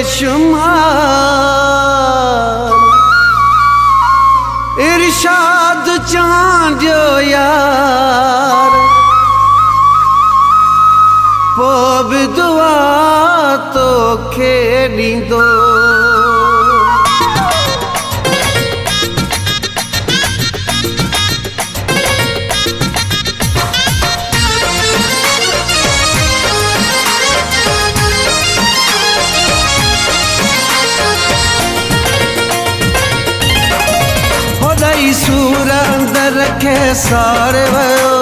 बेशुमार इरशाद चांडियो यार पोइ बि दुआ तोखे ॾींदो सूर अंदर रखे साड़े वयो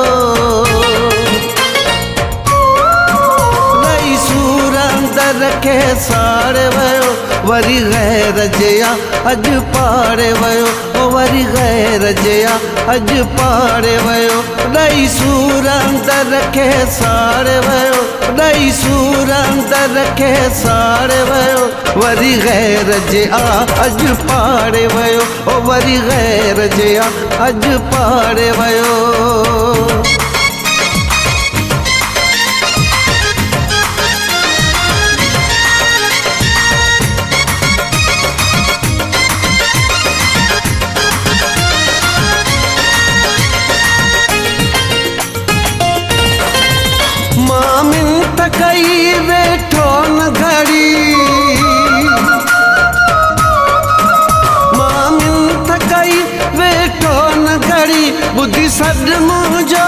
नई सूर अंदर रखे साड़े वयो वरी गैर जया अज पाड़े वयो वरी गैर जया अज पाड़े वयो नई सूर अंदर रखे साड़े वयो नई सूर अंदर रखे साड़े वयो वरी गैर जया अज पाड़े वयो वरी गैर जया अज पाड़े वयो मामिन कई वेठो न घड़ी मामिन कई वेठो न घड़ी बुद्धि सद मुंहिंजो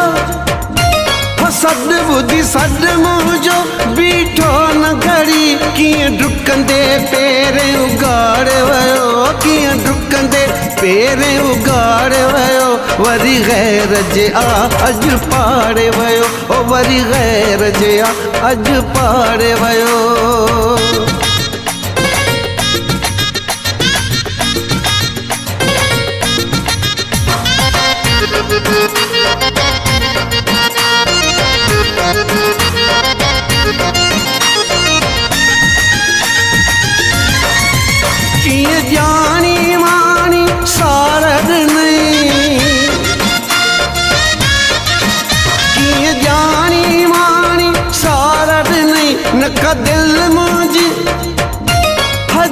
सद बुद्धि सद मुंहिंजो बीठो न घड़ी कीअं डुकंदे पेरें उगाड़े वयो कीअं डुकंदे पेरें उगाड़े वयो वरी गैर जया अज पाड़े वयो वरी गैर जया अज पाड़े वयो कीअं ॼाणी वाणी सारद नहीं कीअं ॼाणी वाणी सारद नहीं न का दिल मुंहिंजी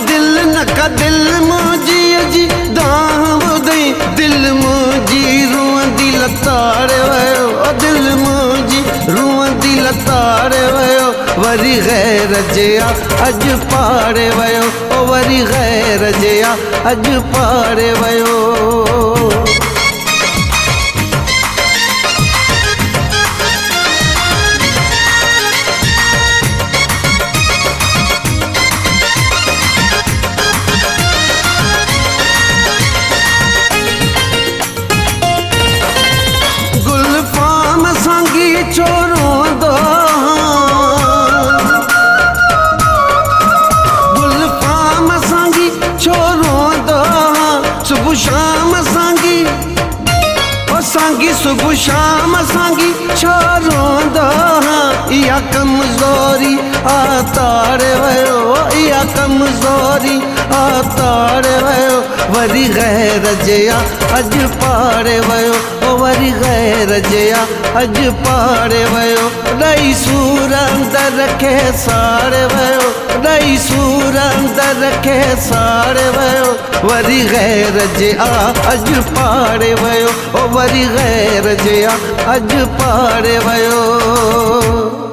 दिल न का दिल मुंहिंजी अजी दाह ॿुधई दिल मुंहिंजी रुअंदी लताड़े वयो दिल मुंहिंजी रुअंदी लताड़े वयो वरी गैर जया अज पाड़े वयो वरी गैर जया अज पाड़े वयो गुलफाम संगी छोरो दो गुलफाम संगी छोरो दो सुबह शाम संगी संगी सुबह शाम संगी छोरो दो इहा कमज़ोरी आताड़े वयो इहा कमज़ोरी आताड़े वयो वरी गैर जया अज पाड़े वयो वरी गैर जया अज पाड़े वयो नई सूर अंदर रखे साड़े वयो नई सूर अंदर रखे साड़े वयो वरी गैर जया अज पाड़े वयो वरी गैर जया अज पाड़े वयो।